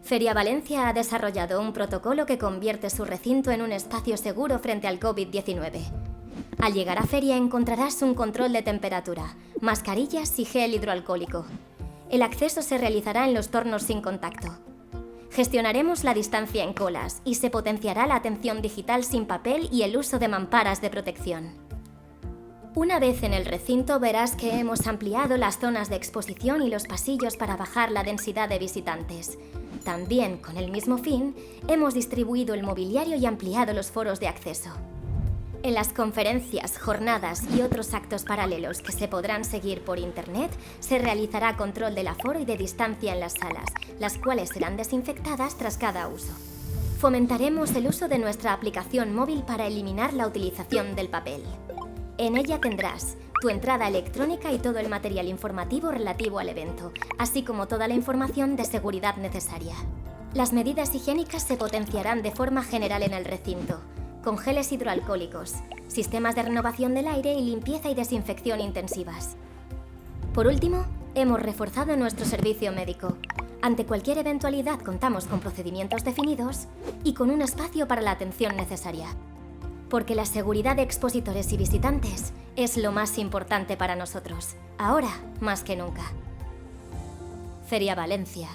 Feria Valencia ha desarrollado un protocolo que convierte su recinto en un espacio seguro frente al COVID-19. Al llegar a Feria encontrarás un control de temperatura, mascarillas y gel hidroalcohólico. El acceso se realizará en los tornos sin contacto. Gestionaremos la distancia en colas y se potenciará la atención digital sin papel y el uso de mamparas de protección. Una vez en el recinto verás que hemos ampliado las zonas de exposición y los pasillos para bajar la densidad de visitantes. También, con el mismo fin, hemos distribuido el mobiliario y ampliado los foros de acceso. En las conferencias, jornadas y otros actos paralelos que se podrán seguir por Internet, se realizará control del aforo y de distancia en las salas, las cuales serán desinfectadas tras cada uso. Fomentaremos el uso de nuestra aplicación móvil para eliminar la utilización del papel. En ella tendrás tu entrada electrónica y todo el material informativo relativo al evento, así como toda la información de seguridad necesaria. Las medidas higiénicas se potenciarán de forma general en el recinto, con geles hidroalcohólicos, sistemas de renovación del aire y limpieza y desinfección intensivas. Por último, hemos reforzado nuestro servicio médico. Ante cualquier eventualidad contamos con procedimientos definidos y con un espacio para la atención necesaria. Porque la seguridad de expositores y visitantes es lo más importante para nosotros, ahora más que nunca. Feria Valencia.